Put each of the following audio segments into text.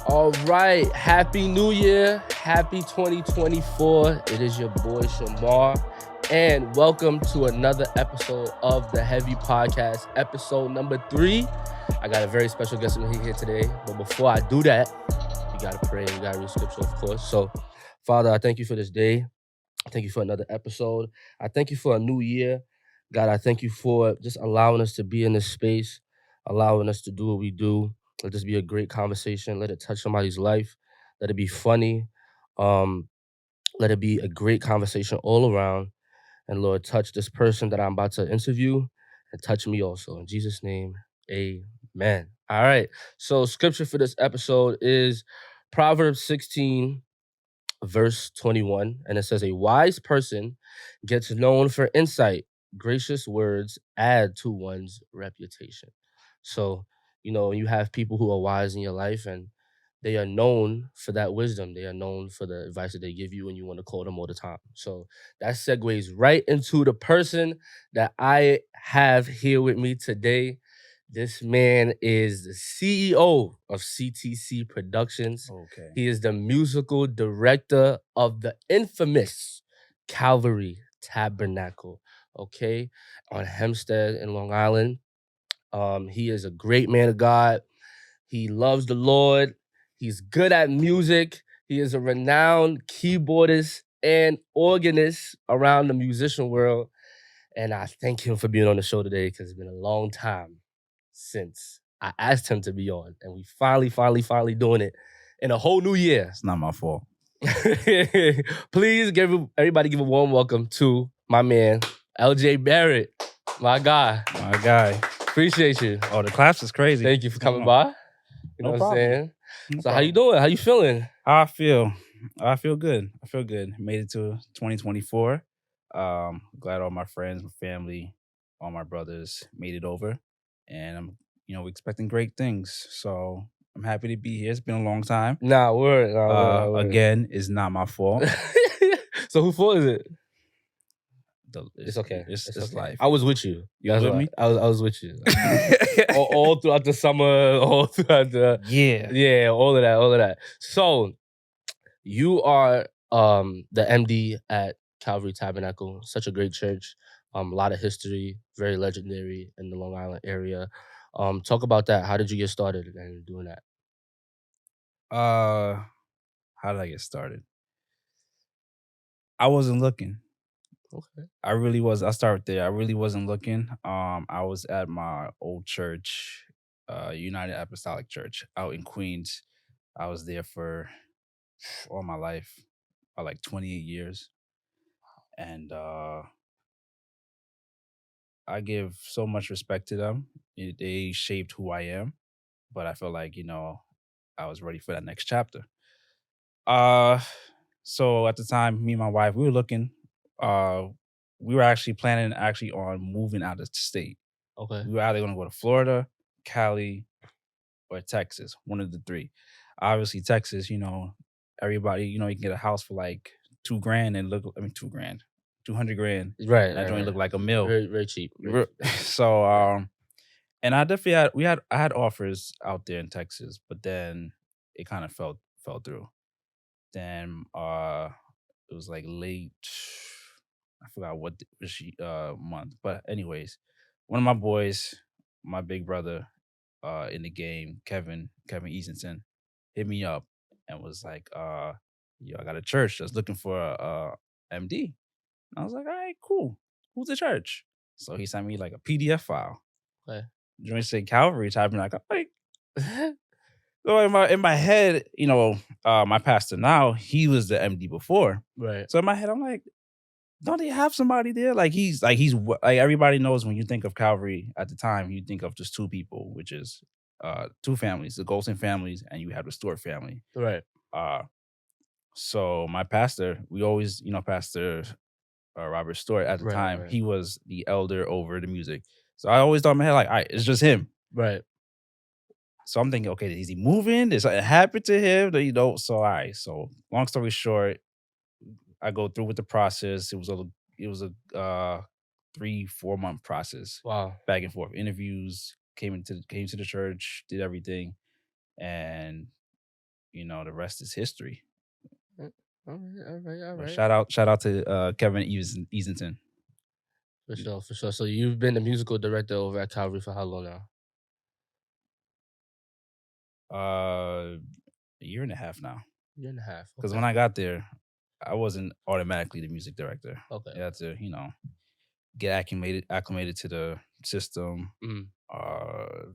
All right, Happy New Year, Happy 2024. It is your boy Shamar, and welcome to another episode of the Heavy Podcast, episode number 3. I got a very special guest here today, but before I do that, you gotta pray, you gotta read scripture, of course. So, Father, I thank you for this day. I thank you for another episode. I thank you for a new year. God, I thank you for just allowing us to be in this space, allowing us to do what we do. Let this be a great conversation. Let it touch somebody's life. Let it be funny. Um, Let it be a great conversation all around. And Lord, touch this person that I'm about to interview and touch me also. In Jesus' name, amen. All right. So scripture for this episode is Proverbs 16, verse 21, and it says, a wise person gets known for insight. Gracious words add to one's reputation. So, you have people who are wise in your life and they are known for that wisdom. They are known for the advice that they give you and you want to call them all the time. So that segues right into the person that I have here with me today. This man is the CEO of CTC Productions. Okay. He is the musical director of the infamous Calvary Tabernacle, okay, on Hempstead in Long Island. He is a great man of God. He loves the Lord. He's good at music. He is a renowned keyboardist and organist around the musician world. And I thank him for being on the show today because it's been a long time since I asked him to be on. And we finally doing it in a whole new year. It's not my fault. Please everybody give a warm welcome to my man, LJ Barrett, my guy. My guy. Appreciate you. Oh, the claps is crazy. Thank you for coming by. You know No what problem. I'm saying? No So how you doing? How you feeling? How I feel? I feel good. Made it to 2024. Glad all my friends, my family, all my brothers made it over. And I'm, expecting great things. So I'm happy to be here. It's been a long time. Nah, word. Again, it's not my fault. So whose fault is it? It's okay. It's okay. life. I was with you. You was with me? I was with you. all throughout the summer, all throughout the all of that. So you are the MD at Calvary Tabernacle, such a great church. A lot of history, very legendary in the Long Island area. Talk about that. How did you get started in doing that? How did I get started? I wasn't looking. Okay. I really was. I started there. I really wasn't looking. I was at my old church, United Apostolic Church out in Queens. I was there for all my life, about like 28 years. And I give so much respect to them. They shaped who I am, but I feel like, I was ready for that next chapter. So at the time, me and my wife, we were looking, we were actually planning on moving out of the state. Okay. We were either going to go to Florida, Cali, or Texas, one of the three. Obviously, Texas, everybody, you can get a house for like $2,000 and $2,000, 200 grand. Right. That don't look like a mill. Very, very cheap. So, and I definitely I had offers out there in Texas, but then it kind of fell through. Then it was like late, I forgot what month, but anyways, one of my boys, my big brother in the game, Kevin Easonson, hit me up and was like, yo, I got a church that's looking for a MD. And I was like, all right, cool. Who's the church? So he sent me like a PDF file. Okay. Joint say Calvary Tabernacle. I'm like, so in my head, my pastor now, he was the MD before. Right. So in my head, I'm like, don't they have somebody there? He's everybody knows when you think of Calvary at the time, you think of just two people, which is two families, the Golson families, and you have the Stewart family. Right. So my pastor, we always, Pastor Robert Stewart at the time, he was the elder over the music. So I always thought in my head, like, all right, it's just him. Right. So I'm thinking, okay, is he moving? Did something happen to him? So all right. So long story short, I go through with the process. It was a 3-4 month process. Wow. Back and forth. Interviews, came to the church, did everything. And the rest is history. All right, all right, all But right. shout out to Kevin Easington. For sure, for sure. So you've been the musical director over at Calvary for how long now? A year and a half now. Year and a half. Because Okay. when I got there, I wasn't automatically the music director. Okay. You had to, get acclimated to the system. Mm.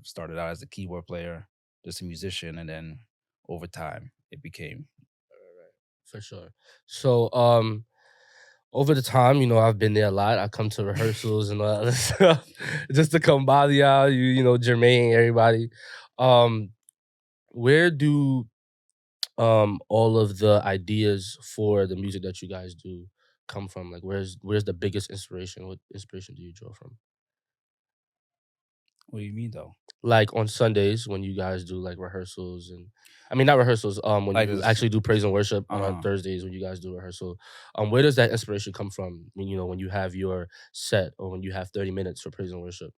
Started out as a keyboard player, just a musician, and then over time it became. Right. For sure. So over the time, I've been there a lot. I come to rehearsals and all that other stuff just to come bother y'all, Jermaine, everybody. Um, where do all of the ideas for the music that you guys do come from? Like where's the biggest inspiration? What inspiration do you draw from? What do you mean though? Like on Sundays when you guys do like rehearsals and I mean not rehearsals, when Like you this? actually do praise and worship, and on Uh Thursdays when you guys do rehearsal, where does that inspiration come from when when you have your set or when you have 30 minutes for praise and worship?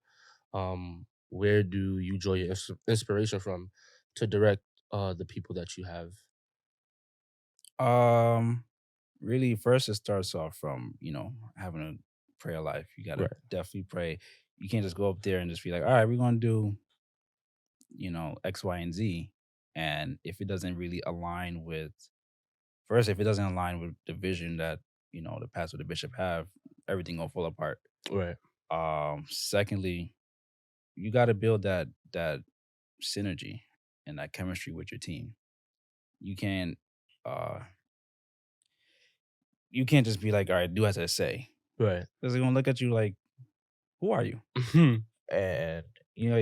Where do you draw your inspiration from to direct the people that you have? um, really, first it starts off from having a prayer life. You gotta Right, definitely pray. You can't just go up there and just be like, all right, we're gonna do X, Y, and Z. And if it doesn't really align with first, if it doesn't align with the vision that the pastor, the bishop have, everything gonna fall apart. right, Secondly, you got to build that synergy and that chemistry with your team. You can't uh you can't just be like, all right, do as I say, right. because they're gonna look at you like, who are you? And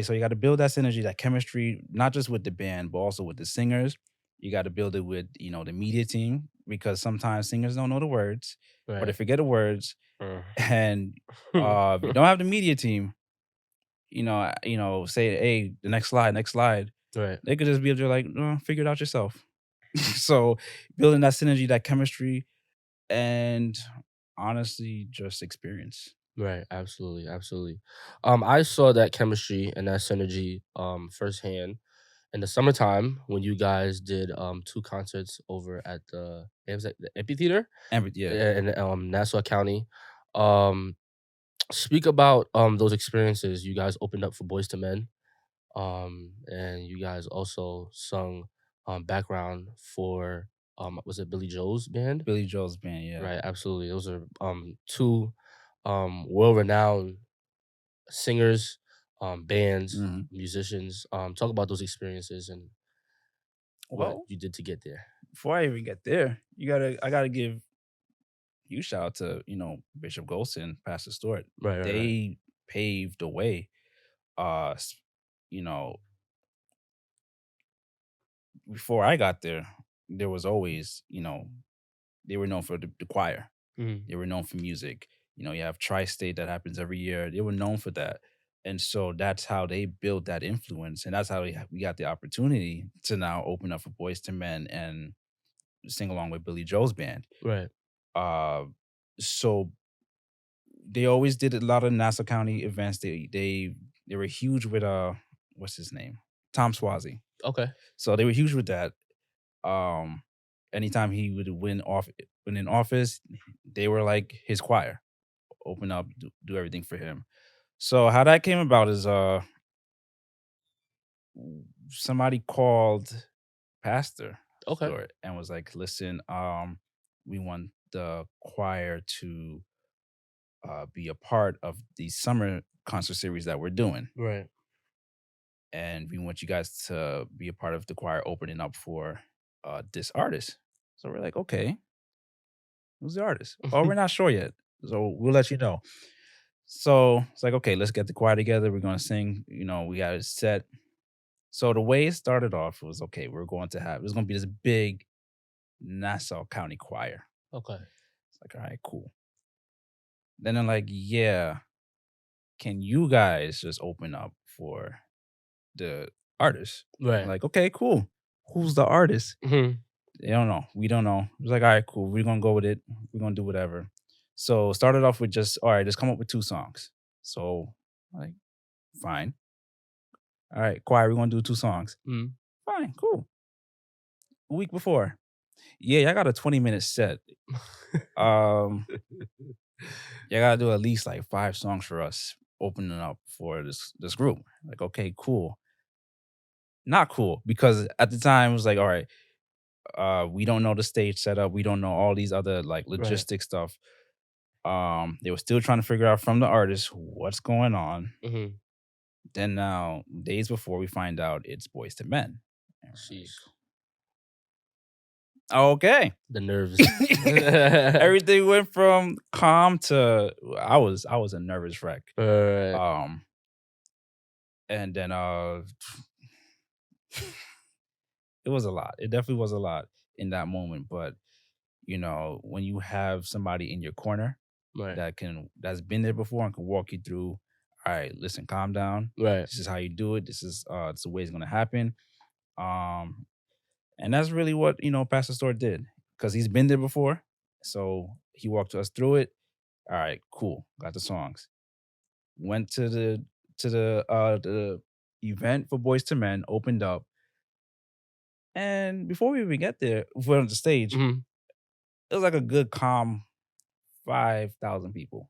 so you got to build that synergy, that chemistry, not just with the band, but also with the singers. You got to build it with the media team, because sometimes singers don't know the words, or they Right. forget the words. Uh. And if you don't have the media team, say, hey, the next slide, Right, they could just be able to like, no, figure it out yourself. So building that synergy, that chemistry, and honestly, just experience. right. Absolutely, absolutely. I saw that chemistry and that synergy firsthand in the summertime when you guys did two concerts over at it was at the amphitheater Yeah. in Nassau County. Um, speak about those experiences. You guys opened up for Boys to Men, and you guys also sung background for was it Billy Joel's band? Billy Joel's band, yeah. Right, absolutely. Those are two world renowned singers, bands, Mhm. musicians. Talk about those experiences and what Well, you did to get there. before I even get there, I gotta give you shout out to, Bishop Golson, Pastor Stewart. Right, right, right. They paved the way. Uh s- you know, Before I got there, there was always, they were known for the choir. Mhm. They were known for music. You have Tri-State that happens every year. They were known for that. And so that's how they built that influence. And that's how we got the opportunity to now open up for Boys to Men and sing along with Billy Joel's band. Right, Uh, so they always did a lot of Nassau County events. They were huge with what's his name? Tom Swazi. okay, So they were huge with that. Um, Anytime he would win in office, they were like his choir, open up, do everything for him. So how that came about is somebody called Pastor okay, Stewart and was like, listen, we want the choir to be a part of the summer concert series that we're doing. right. And we want you guys to be a part of the choir opening up for this artist. So we're like, okay, who's the artist? Oh, we're not sure yet. So we'll let you know. So it's like, okay, let's get the choir together. We're gonna sing. We got it set. So the way it started off was, okay, it was gonna be this big Nassau County choir. Okay, It's like, all right, cool. Then they're like, yeah, can you guys just open up for the artist? I'm right. like, okay, cool. Who's the artist? Mhm. They don't know. We don't know. It was like, all right, cool. We're gonna go with it. We're gonna do whatever. So started off with just, all right, just come up with two songs. So like, fine. All right, choir, we're gonna do two songs. Mhm. Fine, cool. week before. Yeah, I got a 20-minute set. Um, you gotta do at least like 5 songs for us opening up for this group. Like, okay, cool. Not cool because at the time it was like, all right, we don't know the stage setup, we don't know all these other like Right. logistic stuff. They were still trying to figure out from the artist what's going on. hmm Then now, days before we find out it's Boys to Men. Sheesh. Okay. The nerves. Everything went from calm to I was a nervous wreck. Right. And then it was a lot. It definitely was a lot in that moment. But when you have somebody in your corner Right. that's been there before and can walk you through, all right, listen, calm down. Right. This is how you do it. This is the way it's gonna happen. And that's really what Pastor Store did because he's been there before. So he walked us through it. All right, cool. Got the songs. Went to the event for Boys to Men, opened up. And before we even get there, we're on the stage, hmm it was like a good calm 5,000 people.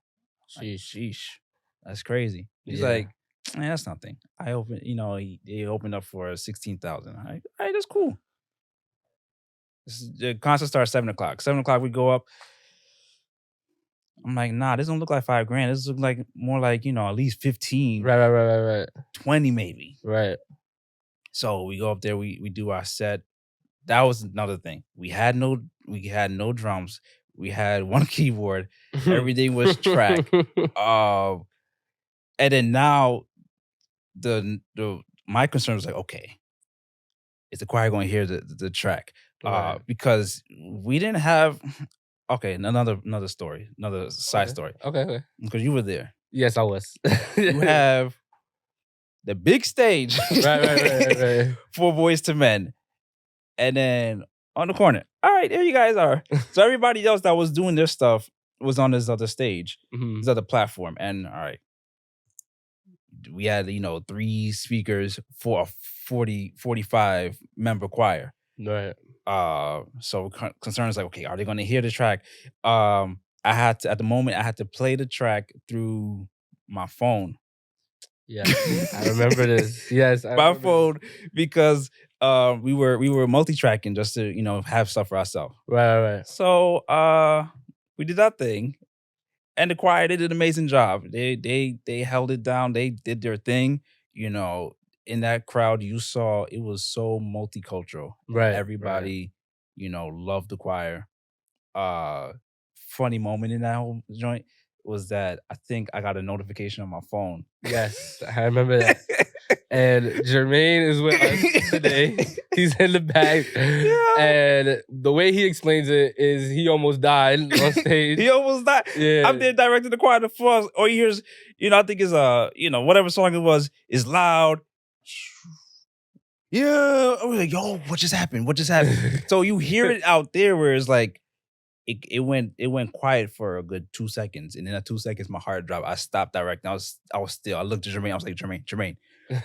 Like, Sheesh. sheesh. That's crazy. He's Yeah. like, man, that's nothing. I opened, they opened up for 16,000. All right, that's cool. The concert starts 7:00. 7:00 we go up. I'm like, nah, this don't look like $5,000. This look like more like, at least 15, Right. 20 maybe. Right. So we go up there, we do our set. That was another thing. We had no drums. We had one keyboard. Everything was track. And then now the my concern was like, okay, is the choir going to hear the track? Right. Because we didn't have. Okay, another story, another side story. Okay. Because you were there. Yes, I was. You have the big stage, right. for Boys to Men, and then on the corner. All right, there you guys are. So everybody else that was doing their stuff was on this other stage, this other platform, and all right, we had 3 speakers for a 45 member choir. Right. So concerns like, okay, are they going to hear the track? I had to, at the moment, I had to play the track through my phone. Yeah, I remember this. Yes, my phone because we were multi-tracking just to have stuff for ourselves. Right. So we did that thing, and the choir did an amazing job. They held it down. They did their thing. In that crowd, you saw it was so multicultural. Right. Everybody, loved the choir. Funny moment in that whole joint was that I think I got a notification on my phone. Yes, I remember that. And Jermaine is with us today. He's in the back. Yeah. And the way he explains it is he almost died on stage. He almost died. Yeah. I'm there directing the choir. The first, all you hear is, I think it's whatever song it was is loud. Yeah. I was like, yo, what just happened? What just happened? So you hear it out there where it's like, it went quiet for a good 2 seconds, and in that 2 seconds, my heart dropped. I stopped directing. I was still. I looked at Jermaine. I was like, Jermaine,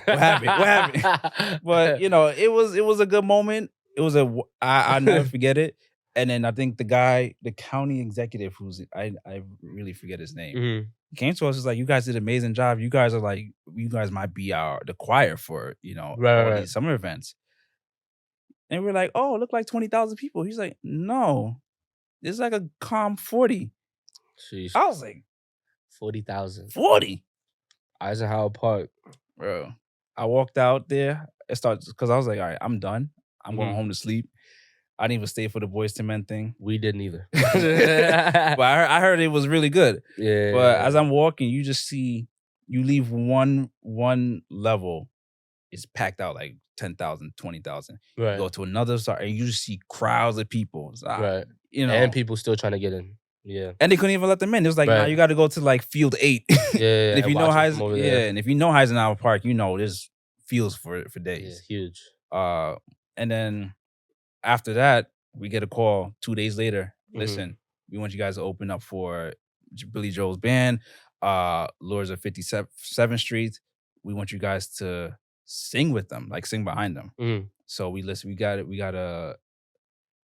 what happened? But it was a good moment. It was I never forget it. And then I think the county executive, I really forget his name, he came to us. Was like, you guys did an amazing job. You guys might be the choir for all these summer events. And we're like, oh, look like 20,000 people. He's like, no. It's like a calm 40. Sheesh. I was like, 40,000. 40? Eisenhower Park. Bro. I walked out there. It started because I was like, all right, I'm done. I'm going home to sleep. I didn't even stay for the Boys to Men thing. We didn't either. But I heard it was really good. Yeah. But as I'm walking, you just see, you leave one level, it's packed out like 10,000, 20,000. Right. You go to another side and you just see crowds of people. Right. And people still trying to get in. Yeah. And they couldn't even let them in. It was like, nah, you got to go to like field 8. Yeah. And if you know and if you know Eisenhower Park, there's fields for days. Yeah, huge. And then after that, we get a call 2 days later. Listen, we want you guys to open up for Billy Joel's band, Lords of 57th Street. We want you guys to sing with them, like sing behind them. So we listen. We got a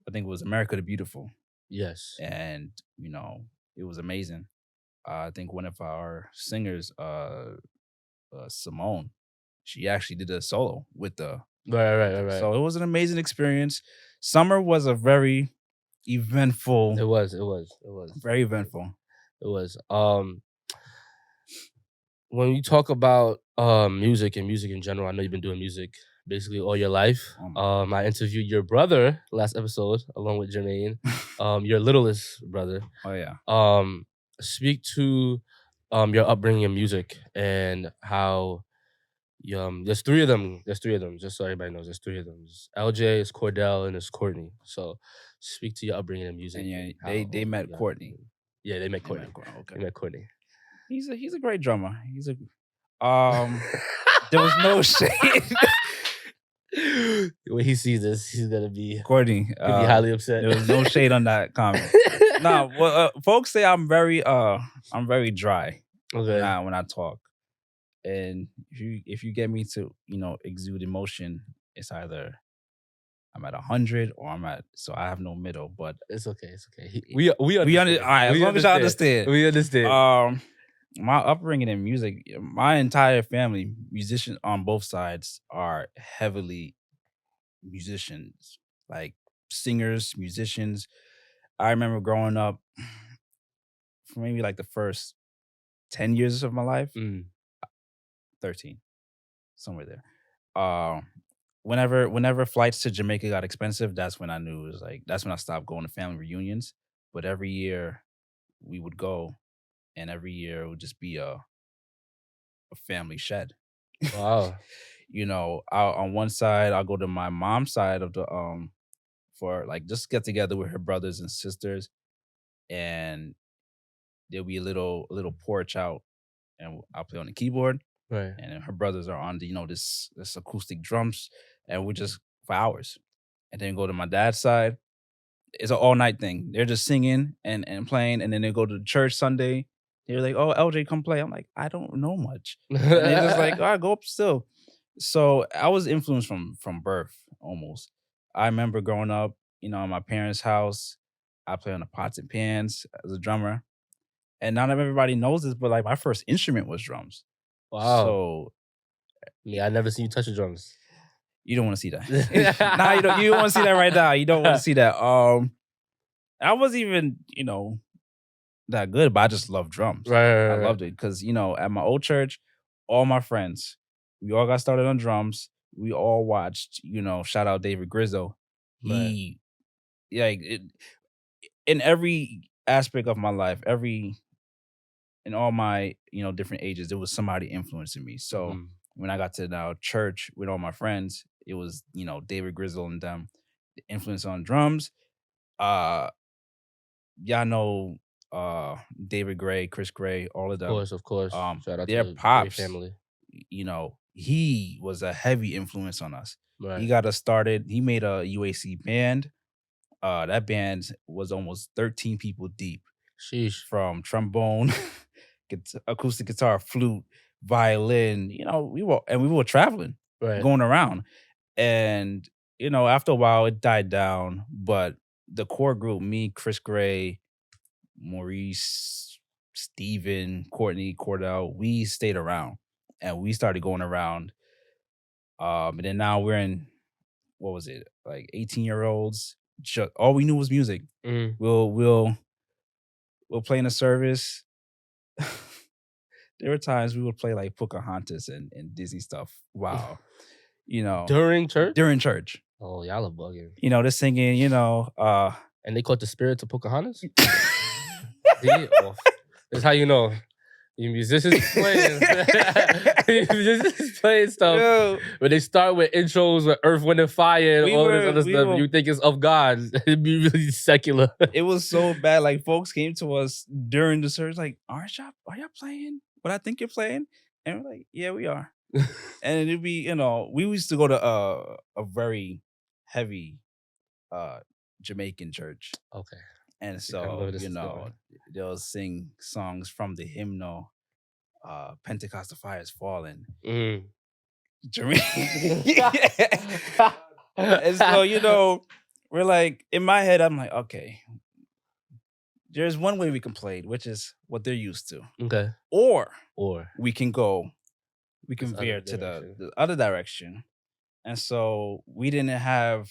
I think it was America the Beautiful, Yes. and it was amazing. I think one of our singers, Simone, she actually did a solo with the. Right. So it was an amazing experience. Summer was a very eventful, It was. very eventful. It was. When you talk about music and music in general, I know you've been doing music basically all your life. I interviewed your brother last episode along with Jermaine, your littlest brother. Oh yeah. Speak to your upbringing in music and how there's three of them. Just so everybody knows, there's three of them. It's LJ, it's Cordell, and it's Courtney. So speak to your upbringing in music. And yeah, and they met Courtney. Yeah, they met Courtney. Okay. They met Courtney. He's a great drummer. There was no shade. When he sees this, he's gonna be Courtney. be highly upset. There was no shade on that comment. Nah, well, folks say I'm very dry when I talk, and if you get me to exude emotion, it's either I'm at 100 or so I have no middle. But it's okay. We understand. All right, as long as y'all understand. We understand. My upbringing in music, my entire family, musicians on both sides, are heavily musicians, like singers, musicians. I remember growing up for maybe like the first 10 years of my life, 13, somewhere there. Whenever flights to Jamaica got expensive, that's when I knew it was like, that's when I stopped going to family reunions. But every year we would go, and every year it would just be a family shed. Wow. On one side, I'll go to my mom's side of the for like just get together with her brothers and sisters, and there'll be a little porch out, and I'll play on the keyboard, right? And her brothers are on the this acoustic drums, and we're just for hours. And then go to my dad's side, it's an all night thing. They're just singing and playing, and then they go to church Sunday. They're like, "Oh, LJ, come play." I'm like, "I don't know much." And they're just like, "All right, go up still." So I was influenced from birth almost. I remember growing up, in my parents' house. I play on the pots and pans as a drummer, and not everybody knows this, but like my first instrument was drums. Wow. So yeah, I never seen you touch the drums. You don't want to see that. Nah, you don't want to see that right now. You don't want to see that. I wasn't even, that good, but I just love drums. Right. I loved it because, at my old church, all my friends, we all got started on drums. We all watched, shout out David Grizzo. In every aspect of my life, in all my, different ages, there was somebody influencing me. So when I got to now church with all my friends, it was, David Grizzle and them, the influence on drums. Y'all know David Gray, Chris Gray, all of them. Of course. Shout out their to the pops, family. He was a heavy influence on us. Right. He got us started. He made a UAC band. That band was almost 13 people deep. Sheesh. From trombone, acoustic guitar, flute, violin. We were traveling, going around. And, after a while it died down. But the core group, me, Chris Gray, Maurice, Steven, Courtney, Cordell, we stayed around and we started going around. And then now we're in, what was it, like 18-year-olds. All we knew was music. We'll play in a service. There were times we would play like Pocahontas and Disney stuff. Wow. During church? During church. Oh, y'all are bugging. They're singing, and they caught the spirits of Pocahontas? That's how you know. You musicians playing. Musicians playing stuff. Yo. When they start with intros with Earth, Wind, and Fire and all this other stuff, you think it's of God. It'd be really secular. It was so bad. Like, folks came to us during the service like, are y'all playing what I think you're playing? And we're like, yeah, we are. And it'd be, we used to go to a very heavy Jamaican church. Okay. And so, they'll sing songs from the hymnal, Pentecostal Fire is Falling. And so, we're like, in my head, I'm like, okay, there's one way we can play it, which is what they're used to. Okay. Or Or we can we this can other veer to direction. the other direction. And so we didn't have,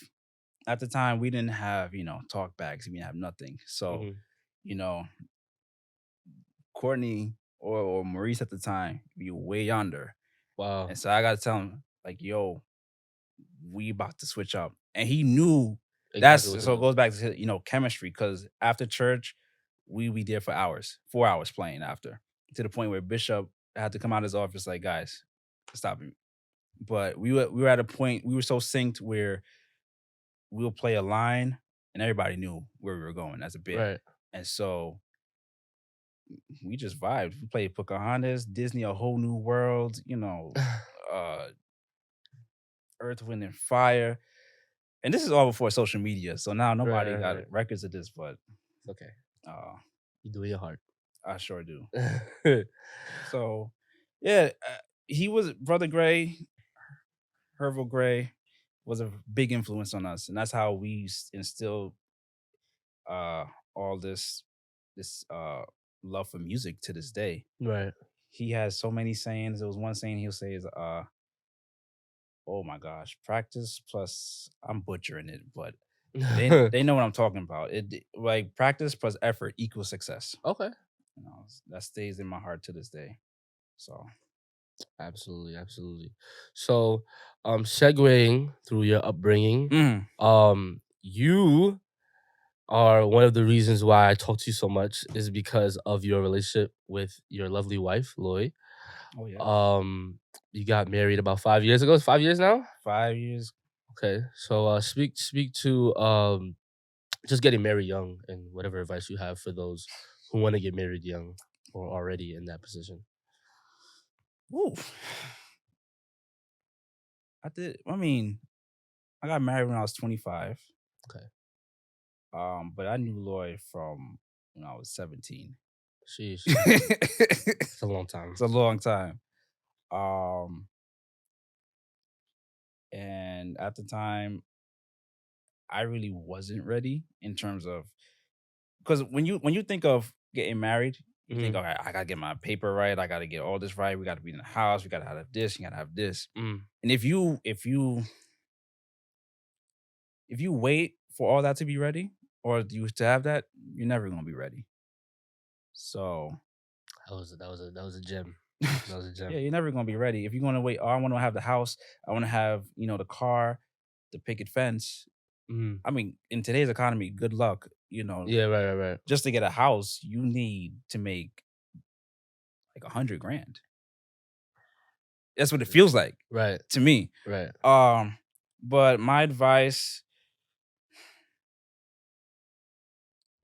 at the time, we didn't have, talk bags. We didn't have nothing. So, Mhm. you know, Courtney or Maurice at the time, we were way yonder. Wow. And so I got to tell him, like, yo, we about to switch up. And he knew Exactly that's, what to so it do. goes back to, chemistry. Cause after church, we be there for hours, 4 hours playing after, to the point where Bishop had to come out of his office, like, guys, stop it. But we were at a point, we were so synced where we'll play a line and everybody knew where we were going as a bit. Right. And so we just vibed. We played Pocahontas, Disney, A Whole New World, uh Earth, Wind, and Fire. And this is all before social media. So now nobody got Right. records of this, but It's okay. uh You do your heart. I sure do. So yeah, he was Brother Gray, Herval Gray was a big influence on us. And that's how we instilled uh all this love for music to this day. Right. He has so many sayings. There was one saying he'll say is oh my gosh, practice plus, I'm butchering it, but they know what I'm talking about. It, like, practice plus effort equals success. Okay. That stays in my heart to this day. So Absolutely, absolutely. So, segueing through your upbringing, you are one of the reasons why I talk to you so much is because of your relationship with your lovely wife, Lloyd. oh yeah, You got married about 5 years ago. It's 5 years now. 5 years. Okay, so speak to just getting married young and whatever advice you have for those who want to get married young or already in that position. Woo. I mean, I got married when I was 25. Okay. But I knew Lloyd from when I was 17. Sheesh. It's It's a long time. a long time. And at the time, I really wasn't ready in terms of, because when you think of getting married, you think, Mhm. all right, I gotta get my paper right, I gotta get all this right, we gotta be in the house, we gotta have this, you gotta have this. Mm. And if you wait for all that to be ready, or you to have that, you're never gonna be ready. So That was a gem. That was a gem. yeah, you're never gonna be ready. If you're gonna wait, oh, I wanna have the house, I wanna have, the car, the picket fence. Mm. I mean, in today's economy, good luck. Yeah, right. Just to get a house, you need to make like 100 grand. That's what it feels like Right, to me. right. But my advice,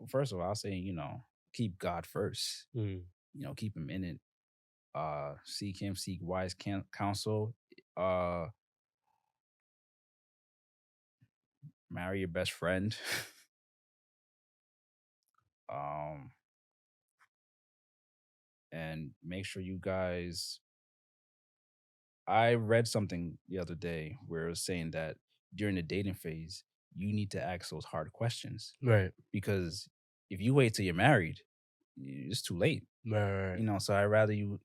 first of all, I'll say, keep God first. Mm. Keep him in it. Seek him, seek wise counsel. Marry your best friend. um, and make sure you guys. I read something the other day where it was saying that during the dating phase, you need to ask those hard questions, Right, because if you wait till you're married, it's too late. right. So I rather you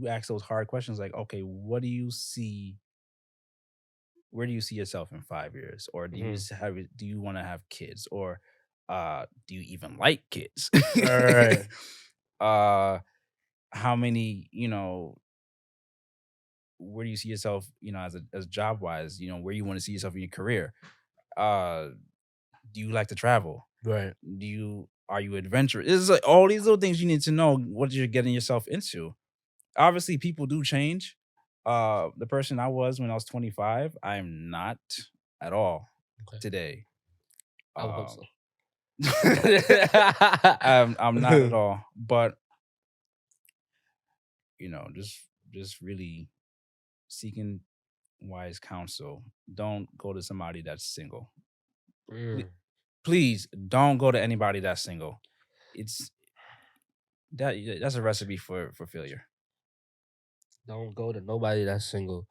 ask those hard questions, like, okay, what do you see? Where do you see yourself in 5 years? Or do you Mhm. do you want to have kids? Or do you even like kids? Right. uh how many, where do you see yourself, as job wise, where you want to see yourself in your career? Uh do you like to travel? Right. Are you adventurous? It's like all these little things you need to know what you're getting yourself into. Obviously, people do change. The person I was when I was 25, I'm not at all Okay. today. I would hope Um, so. I'm not at all. But just really seeking wise counsel. Don't go to somebody that's single. Mm. Please don't go to anybody that's single. It's that's a recipe for failure. Don't go to nobody that's single.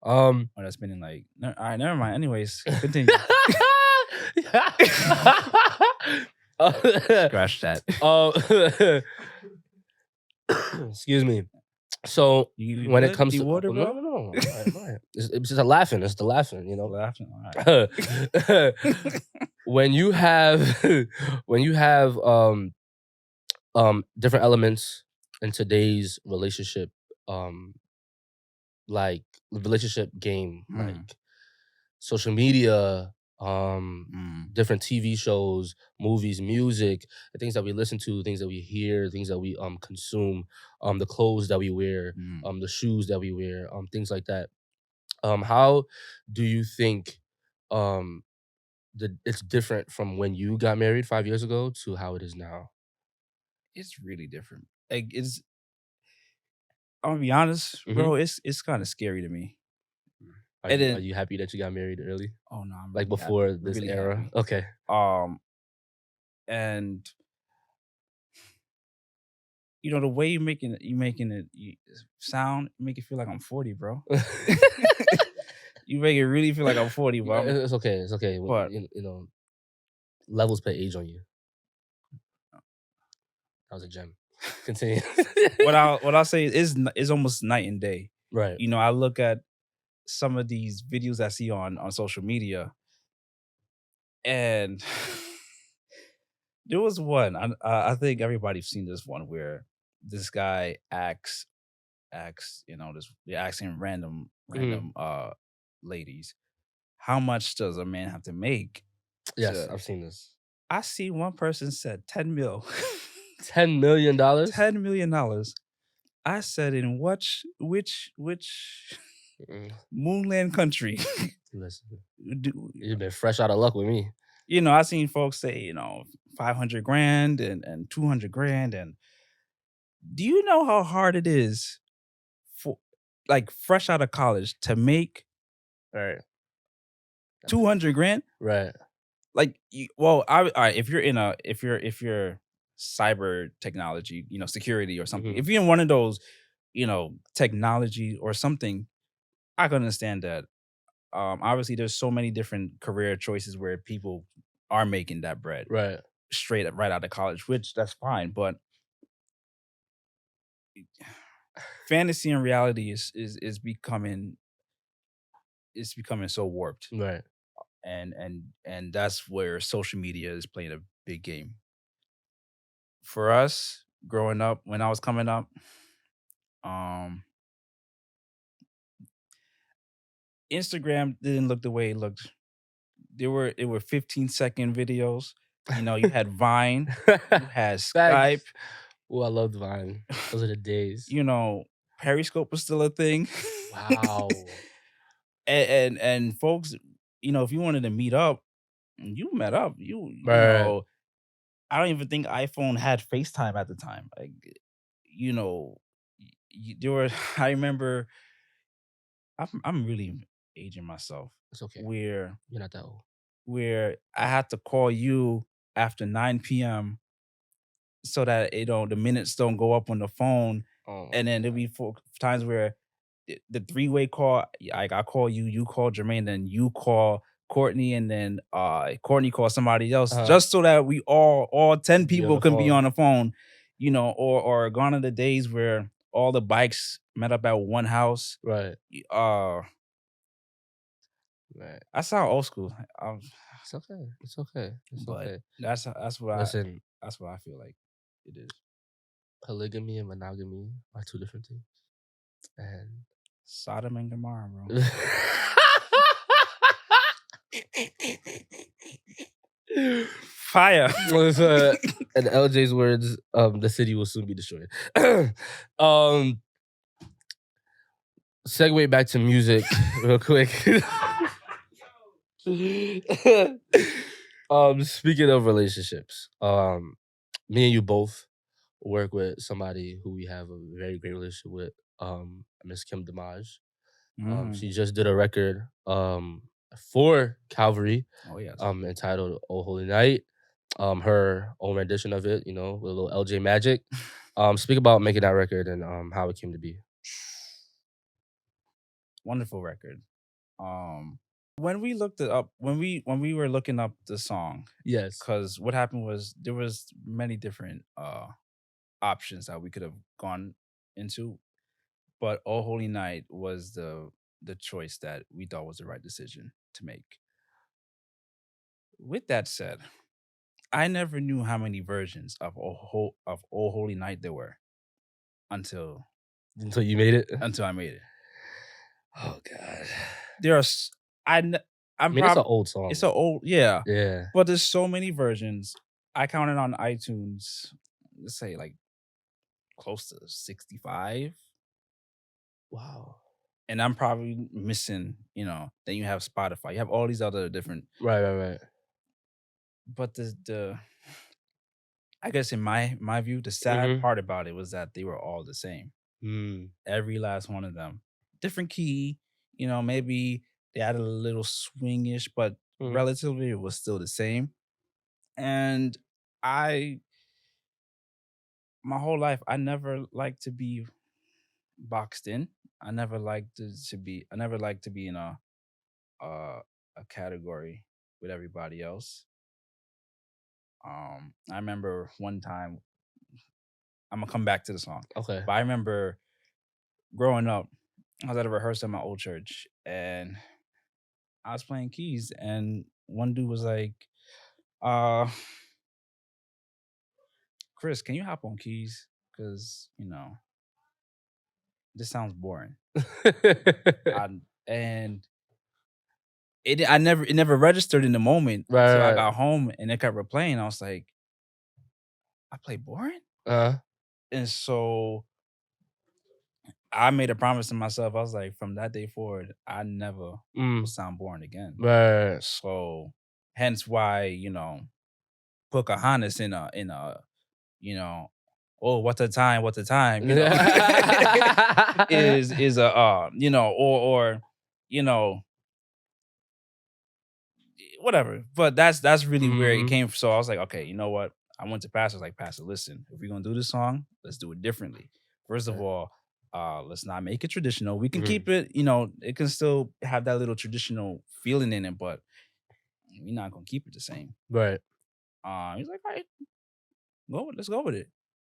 Or that's been in, like, all right, never mind. Anyways, continue. Scratch that. Excuse me. So You when it good? comes Need to water, no, bro? no, no, I'm all right. It's just a laughing. It's the laughing, you know. Laughing. All right. when you have different elements in today's relationship, like relationship game, like social media, different TV shows, movies, music, the things that we listen to, things that we hear, things that we consume, the clothes that we wear, the shoes that we wear, things like that. How do you think it's different from when you got married 5 years ago to how it is now? It's really different. Like I'm gonna be honest, bro. It's kind of scary to me. Are you happy that you got married early? Oh no, I'm Like really before happy. this Really era? happy. Okay. And you know the way you making it sound, make it feel like I'm 40, bro. You make it really feel like I'm 40, bro. It's okay. It's okay. But you know, levels put age on you. That was a gem. Continue. what I'll say is almost night and day. Right. You know, I look at some of these videos I see on social media, and there was one. I think everybody's seen this one where this guy asks, you know, they're asking random ladies, how much does a man have to make? Yes, I've seen this. I see one person said 10 mil. $10 million? $10 million. I said, in which moonland country? Listen, you've been fresh out of luck with me. You know, I seen folks say, you know, 500 grand and 200 grand. And do you know how hard it is for like fresh out of college to make Right. 200 grand? Right. Like, all right, if you're cyber technology, you know, security or something, if you're in one of those, you know, technology or something, I can understand that. Obviously there's so many different career choices where people are making that bread right out of college, which that's fine. But fantasy and reality is becoming so warped. Right. And that's where social media is playing a big game. For us growing up, when I was coming up, Instagram didn't look the way it looked. It were 15-second videos. You know, you had Vine, you had Skype. Oh, I loved Vine. Those are the days. You know, Periscope was still a thing. Wow. and folks, you know, if you wanted to meet up, you met up. You know, I don't even think iPhone had FaceTime at the time. Like, you know, there were. I remember. I'm really aging myself. It's okay. Where you're not that old. Where I had to call you after 9 p.m. so that the minutes don't go up on the phone. And then there'll be times where the three-way call, like I call you, you call Jermaine, then you call Courtney, and then Courtney calls somebody else, just so that we all 10 people can be on the phone, you know, or gone are the days where all the bikes met up at one house. Right. Right. I sound old school. It's okay. It's okay. It's okay. That's what Listen, that's what I feel like it is. Polygamy and monogamy are two different things. And Sodom and Gomorrah, bro. Fire. In LJ's words, the city will soon be destroyed. Segue back to music real quick. Speaking of relationships, me and you both work with somebody who we have a very great relationship with, Miss Kim Damaj. She just did a record for Calvary. Oh yes. Entitled "Oh Holy Night." Her own rendition of it, you know, with a little LJ magic. Speak about making that record and how it came to be. Wonderful record. when we looked it up, when we were looking up the song, Yes. because what happened was there was many different options that we could have gone into, but "Oh Holy Night" was the choice that we thought was the right decision to make. With that said, I never knew how many versions of "Oh Holy Night" there were until Until you made it. until I made it. Oh God. There are s- I kn- I I'm mean, it's an probably old song. it's a old, yeah, Yeah. but there's so many versions. I counted on iTunes, let's say like close to 65, Wow. and I'm probably missing. Then you have Spotify. You have all these other different. Right. Right. Right. But the I guess in my view, the sad Mm-hmm. part about it was that they were all the same. Mm. Every last one of them, different key. Maybe they had a little swingish, but Mm. relatively it was still the same. And I, my whole life, I never liked to be boxed in. I never liked to be in uh, a category with everybody else. I remember one time. I'm gonna come back to the song, Okay. but I remember growing up, I was at a rehearsal at my old church, and I was playing keys, and one dude was like, "Uh, Chris, can you hop on keys? Because this sounds boring." I, and it never registered in the moment. Right. So I Right. got home and it kept replaying. I was like, I play boring? Uh. And so I made a promise to myself. I was like, from that day forward, I never will Mm. sound boring again. Right. So hence why, Pocahontas you know, oh, what a time, is a or you know, whatever. But that's really where it Mm-hmm. came from. So I was like, okay, you know what? I went to Pastor, I was like, Pastor, listen, if we're gonna do this song, let's do it differently. First of Okay. all, let's not make it traditional. We can Mhm. keep it, it can still have that little traditional feeling in it, but we're not gonna keep it the same. Right. He's like, all right, let's go with it.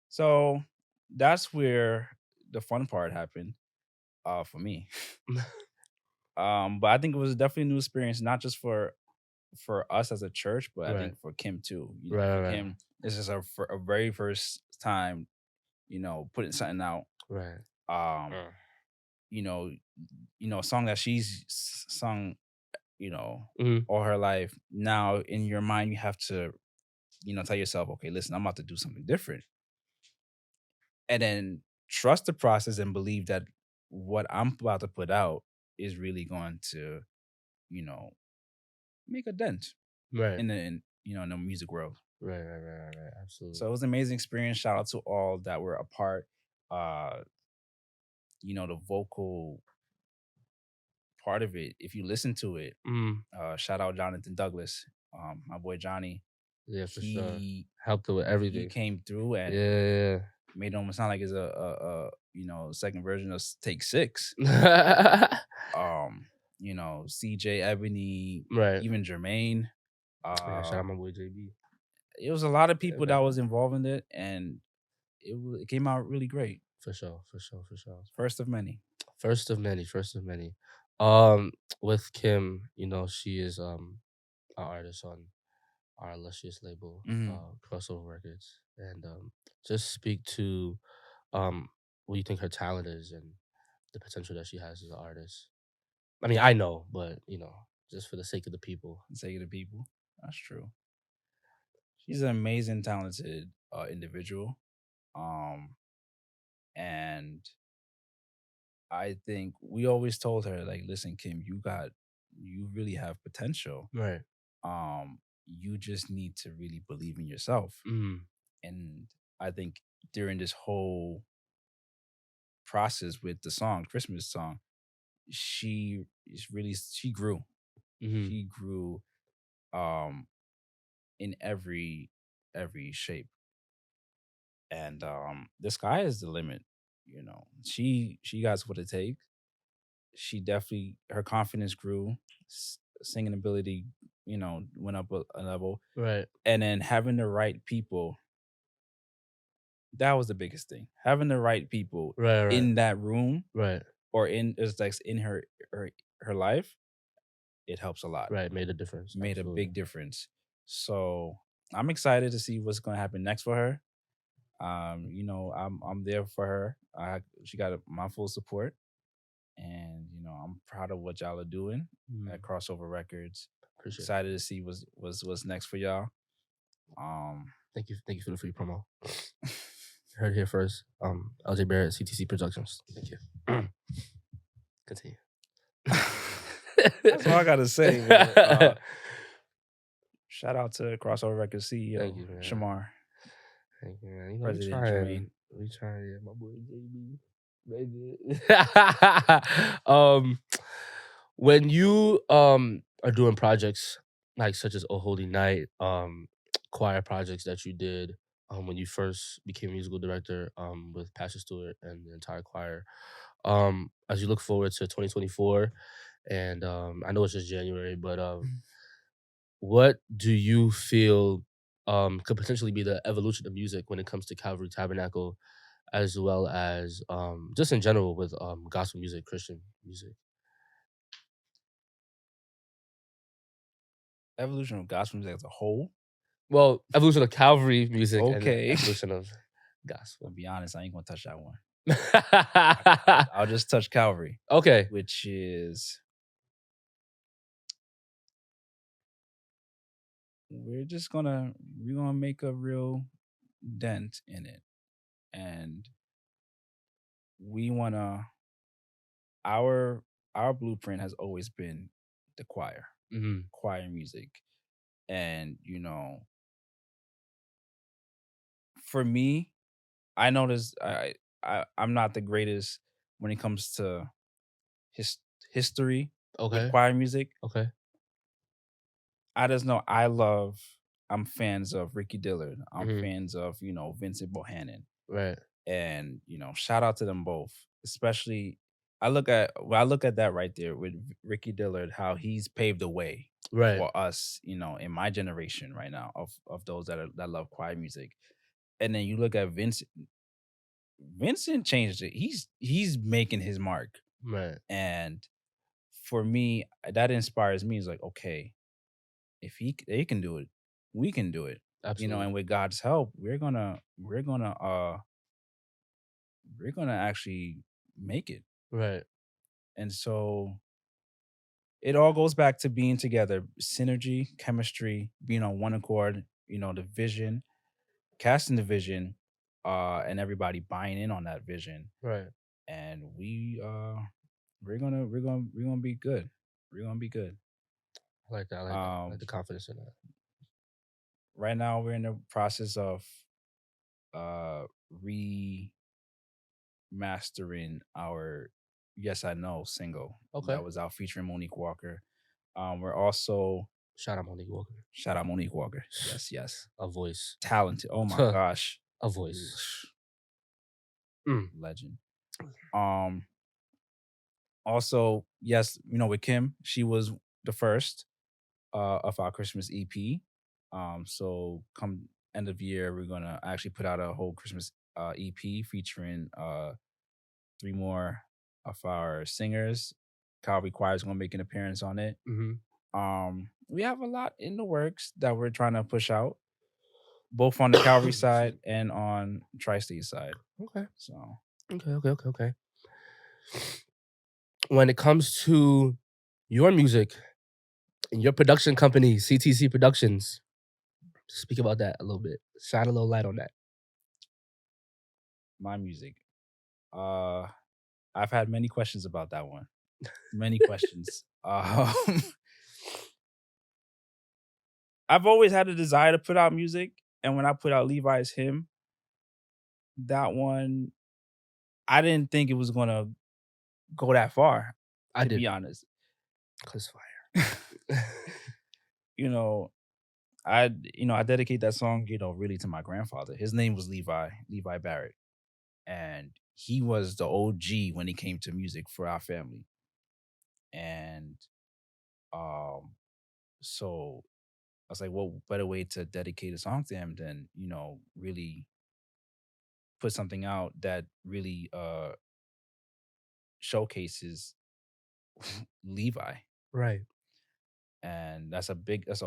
So that's where the fun part happened, for me. But I think it was definitely a new experience, not just for us as a church, but I Right. think for Kim too. Right. For Right. Kim, this is a very first time, putting something out. Right. Um, Uh. you know, a song that she's sung, Mhm. all her life. Now in your mind, you have to, tell yourself, okay, listen, I'm about to do something different, and then trust the process and believe that what I'm about to put out is really going to, you know, make a dent Right. in the music world. Right. Right. Right. Right. Right. Absolutely. So it was an amazing experience. Shout out to all that were a part. Uh, the vocal part of it. If you listen to it, Mm. shout out Jonathan Douglas, my boy Johnny. Yeah, for sure. He Helped her with he everything. came through and Yeah. made it almost sound like it's a second version of Take Six. Yeah. CJ Ebony, Right. even Jermaine. Yeah. Shout Uh, out my boy JB. it was a lot of Yeah, people that was involved in it, and it came out really great. for sure. For sure. For sure. First of many. First of many. First of many. Um, with Kim, she is an artist on our illustrious label, Mhm. Crossover Records, and just speak to um what you think her talent is and the potential that she has as an artist. I mean, I know, but just for the sake of the people. Say to people. That's true. She's an amazing, talented individual. Um, and I think we always told her, like, listen, Kim, you really have potential. Right. You just need to really believe in yourself. Mm. And I think during this whole process with the song, Christmas song, she grew. Hmm. She grew um in every shape. And the sky is the limit. She got what it takes. She definitely, her confidence grew. singing ability, went up a level, Right. and then having the right people. That was the biggest thing. Having the right people Right. Right. in that room Right. or it's like in her life, it helps a lot. Right. Made a difference. Made a Absolutely. big difference. So I'm excited to see what's gonna happen next for her. I'm there for her. She got my full support, and I'm proud of what y'all are doing at Crossover Records. Appreciate it. Excited to see what's next for y'all. Thank you for the free promo. Heard it here first. LJ Barrett, CTC Productions. Thank you. Continue. That's all I gotta say. Man. Shout out to Crossover Records CEO Thank you, man. Shamar. Thank you, man. President Jermaine. We trying, yeah, my boy JB. Baby. When you are doing projects like such as Oh Holy Night, choir projects that you did when you first became musical director with Pastor Stewart and the entire choir, as you look forward to 2024, and I know it's just January, but what do you feel could potentially be the evolution of music when it comes to Calvary Tabernacle, as well as just in general with gospel music, Christian music? Evolution of gospel music as a whole. Well, evolution of Calvary music and Okay. evolution of gospel. I'll be honest, I ain't gonna touch that one. I'll just touch Calvary. Okay. Which is we're gonna make a real dent in it. And we wanna our blueprint has always been the choir. Choir music. And for me, I noticed I'm not the greatest when it comes to history with choir music. Okay. I just know I'm fans of Ricky Dillard. I'm fans of, Vincent Bohannon. Right. And, shout out to them both. Especially I look at that right there with Ricky Dillard, how he's paved the way for us, in my generation right now of those that love choir music. And then you look at Vincent. Vincent changed it. He's making his mark. Right. And for me, that inspires me. It's like, okay, if they can do it, we can do it. Absolutely. And with God's help, we're gonna actually make it. Right. And so it all goes back to being together, synergy, chemistry, being on one accord, the vision, casting the vision, and everybody buying in on that vision. Right. And we're gonna be good. We're gonna be good. I like that. I like the confidence in that. Right now we're in the process of remastering our Yes I Know single. Okay. That was out featuring Monique Walker. We're also Shout out Monique Walker. Shout out Monique Walker. Yes. A voice. Talented. Oh my gosh. A voice. Legend. Also, yes, with Kim, she was the first of our Christmas EP. So come end of year, we're gonna actually put out a whole Christmas EP featuring 3 more of our singers. Calvary Choir is gonna make an appearance on it. We have a lot in the works that we're trying to push out, both on the Calvary side and on Tri-State side. Okay. So Okay. When it comes to your music and your production company, CTC Productions, speak about that a little bit. Shine a little light on that. My music. I've had many questions about that one. Many questions. I've always had a desire to put out music, and when I put out Levi's Hymn, that one, I didn't think it was gonna go that far. To be honest, cause fire. I dedicate that song, really to my grandfather. His name was Levi Barrett, and he was the OG when it came to music for our family. And So I was like, what better way to dedicate a song to him than, really put something out that really showcases Levi. Right. And that's a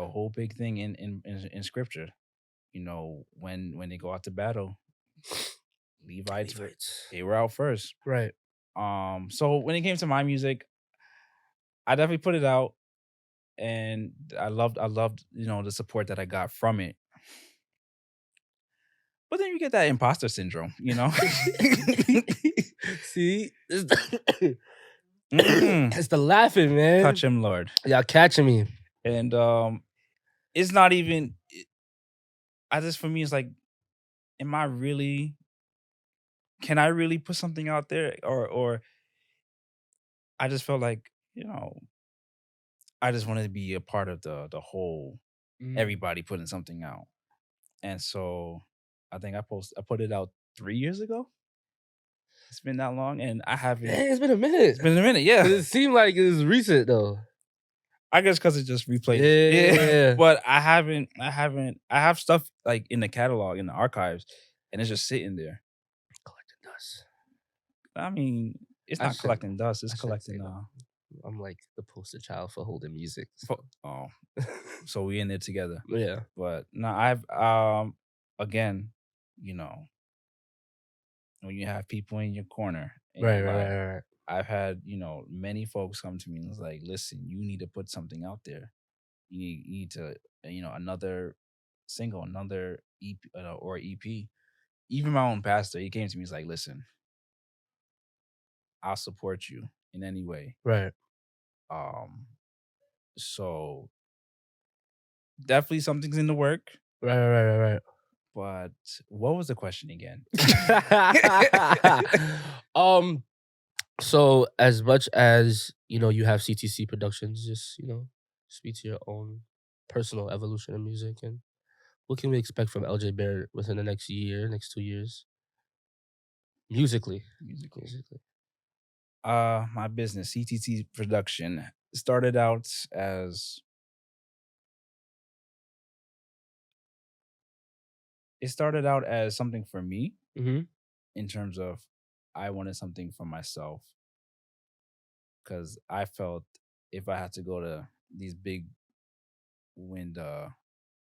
whole big thing in scripture. When they go out to battle, Levites Levites. they were out first. Right. So when it came to my music, I definitely put it out, and I loved the support that I got from it. But then you get that imposter syndrome. See? Mm-mm. It's the laughing, man. Touch him, Lord. Y'all catching me. And it's not even. For me, it's like, am I really? Can I really put something out there, or I just felt like I just wanted to be a part of the whole everybody putting something out. And so I think I put it out 3 years ago. It's been that long, and I haven't. Dang, it's been a minute. It's been a minute, yeah. It seemed like it was recent though. I guess because it just replayed. Yeah. But I haven't. I have stuff like in the catalog, in the archives, and it's just sitting there. Collecting dust. I mean, it's I not shouldn't- collecting dust. It's I shouldn't say collecting. that. I'm like the poster child for holding music. Oh, so we in there together. Yeah. But no, I've again, when you have people in your corner, in your life, Right. I've had many folks come to me and was like, listen, you need to put something out there. You need to another single, another EP or EP. Even my own pastor, he came to me, he's like, listen, I'll support you in any way. Right. So definitely something's in the work. Right. But what was the question again? So as much as you have CTC Productions, just speak to your own personal evolution in music, and what can we expect from LJ Barrett within the next 2 years, musically? My business, CTT Production, started out as something for me, in terms of I wanted something for myself, because I felt if I had to go to these big wind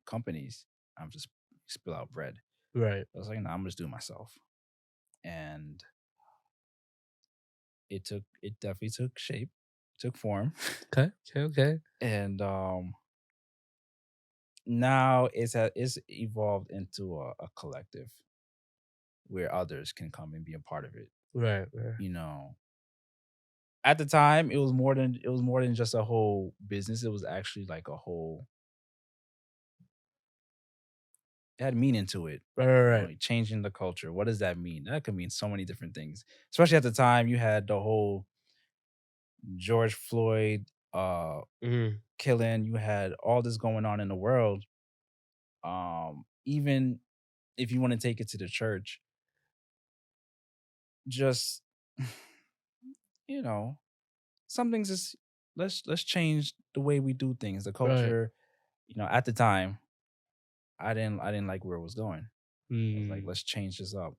companies, I'm just spill out bread. Right. I was like, no, I'm just doing myself, and it definitely took shape, took form. Okay. And now it's evolved into a collective where others can come and be a part of it. Right. At the time, it was more than just a whole business. It was actually like a whole. It had meaning to it. Right. Like changing the culture. What does that mean? That could mean so many different things. Especially at the time, you had the whole George Floyd killing. You had all this going on in the world. Even if you want to take it to the church, just some things is let's change the way we do things. The culture, at the time, I didn't like where it was going. I was like, let's change this up.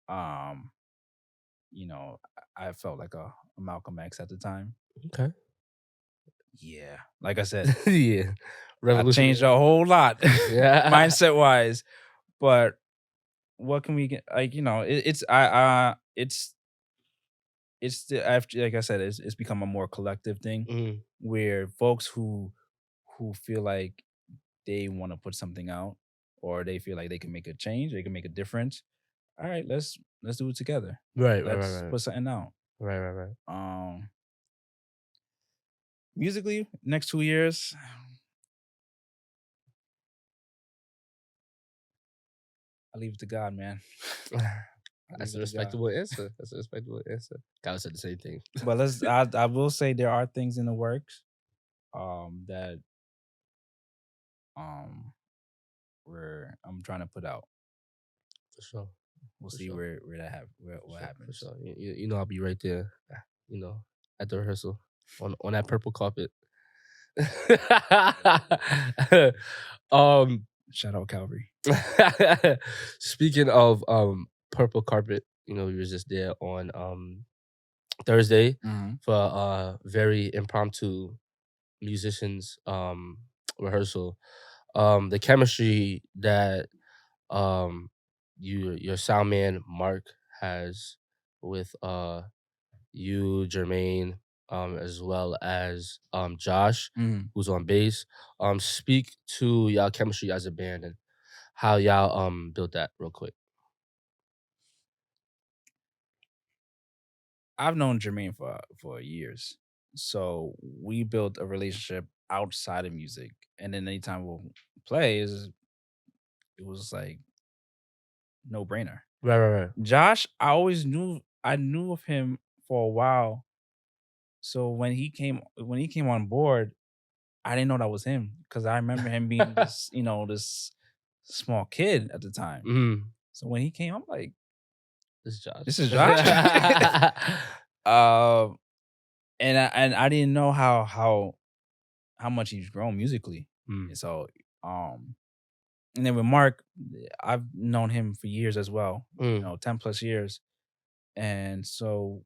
I felt like a Malcolm X at the time. Okay. Yeah, like I said, Yeah. I changed a whole lot, Yeah. mindset wise. But what can we get? Like like I said, it's become a more collective thing, where folks who feel like they want to put something out, or they feel like they can make a change, they can make a difference. All right, let's do it together. Right. Let's put something out. Right. Musically, next 2 years, I leave it to God, man. That's a respectable answer. Kyle said the same thing. But I will say there are things in the works that where I'm trying to put out. For sure. We'll see where that what happens. For sure. I'll be right there, at the rehearsal on that purple carpet. um, Shout out Calvary. speaking of purple carpet, you know, we was just there on Thursday for a very impromptu musicians rehearsal. The chemistry that your sound man Mark has with you, Jermaine, as well as Josh, who's on bass. Speak to y'all chemistry as a band and how y'all built that real quick. I've known Jermaine for years, so we built a relationship outside of music. And then anytime we'll play, it was like no brainer. Right. Josh, I knew of him for a while. So when he came on board, I didn't know that was him because I remember him being this, this small kid at the time. Mm. So when he came, I'm like, This is Josh. this is Josh. And I didn't know how much he's grown musically. And so and then with Mark, I've known him for years as well, 10 plus years. And so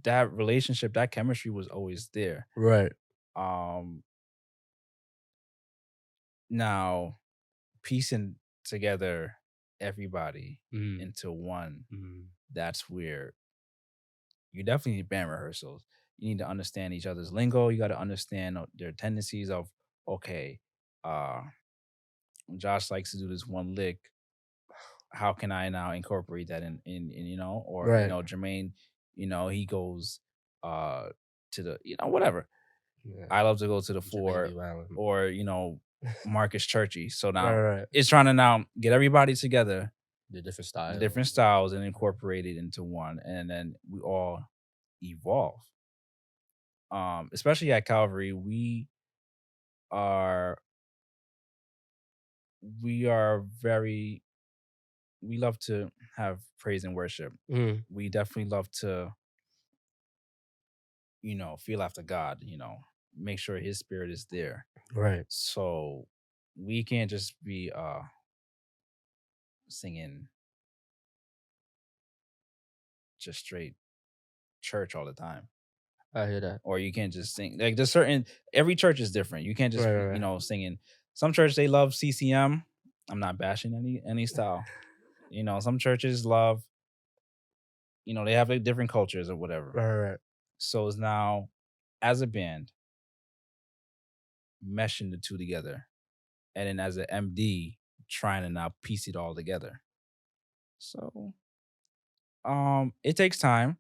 that relationship, that chemistry was always there. Right. Now piecing together everybody into one, that's where you definitely need band rehearsals. You need to understand each other's lingo. You got to understand their tendencies of, okay, Josh likes to do this one lick. How can I now incorporate that in or Right. Jermaine, he goes to the whatever. Yeah. I love to go to the Jermaine four, be wildin'. or Marcus Churchy. So now Right. it's trying to now get everybody together, The different different styles, and incorporate it into one, and then we all evolve. Especially at Calvary, we are very, we love to have praise and worship. We definitely love to, feel after God, make sure his spirit is there. Right. So we can't just be singing just straight church all the time. I hear that. Or you can't just sing like there's every church is different. You can't just Right. singing. Some churches they love CCM. I'm not bashing any style. Some churches love, they have like different cultures or whatever. Right. So it's now as a band meshing the two together, and then as an MD trying to now piece it all together. So it takes time.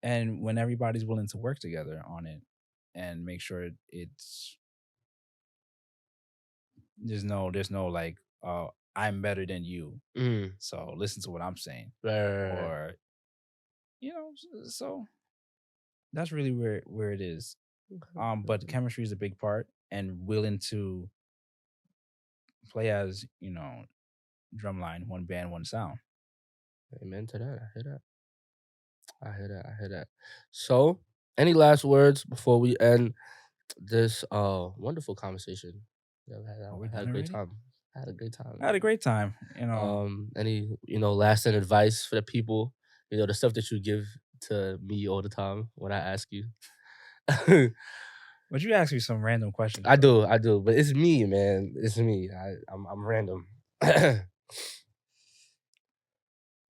And when everybody's willing to work together on it and make sure it's there's no like I'm better than you, so listen to what I'm saying, Right. or so that's really where it is. But chemistry is a big part, and willing to play as drumline, one band, one sound. Amen to that. I hear that. So, any last words before we end this wonderful conversation? Yeah, I had a great time. I had a great time. Any last advice for the people? The stuff that you give to me all the time when I ask you. But you ask me some random questions. I do, but it's me, man. It's me. I'm random.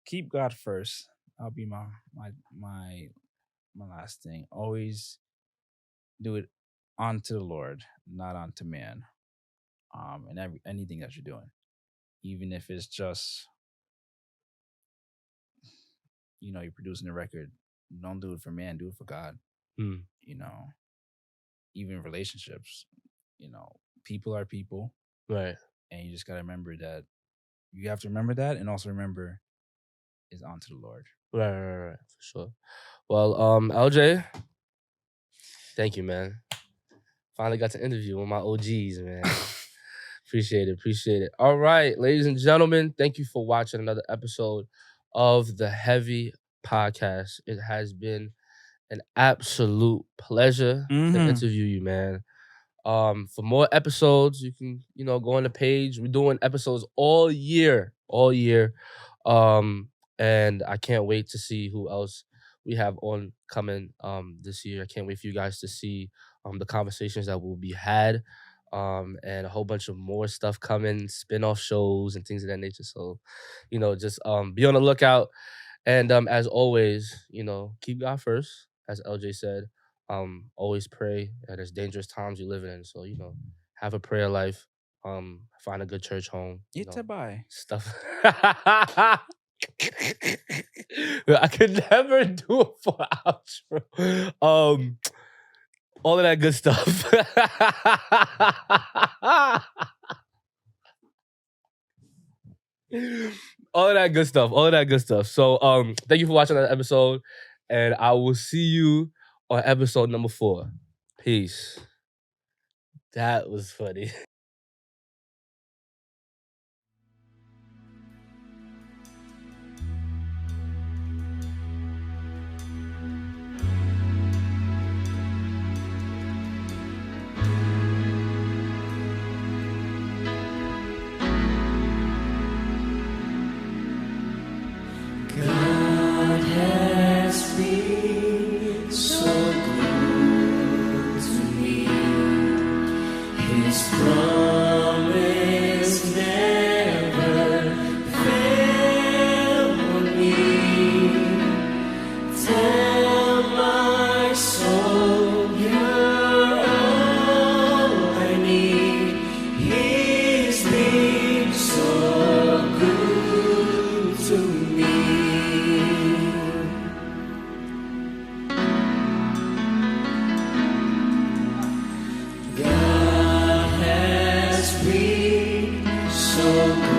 Keep God first. That'll be my last thing. Always do it unto the Lord, not unto man. And anything that you're doing, even if it's just you're producing a record, don't do it for man, do it for God. Even relationships, people are people, right? And you just gotta remember that. You have to remember that, and also remember is unto the Lord. Right, for sure. Well, LJ, thank you, man. Finally got to interview one of my OGs, man. Appreciate it. All right, ladies and gentlemen, thank you for watching another episode of the Heavy Podcast. It has been an absolute pleasure to interview you, man. For more episodes, you can, go on the page. We're doing episodes all year. And I can't wait to see who else we have on coming this year. I can't wait for you guys to see the conversations that will be had. And a whole bunch of more stuff coming, spin-off shows and things of that nature. So, just be on the lookout. And as always, keep God first, as LJ said. Always pray. There's dangerous times you're living in. So, have a prayer life. Find a good church home. Bye. Stuff. I could never do it for outro. All of that good stuff. All of that good stuff. So thank you for watching that episode, and I will see you on episode number 4. Peace. That was funny. God has been so good to me. His promise never failed on me. Tell my soul you're all I need. He's been so good to me. God has been so good.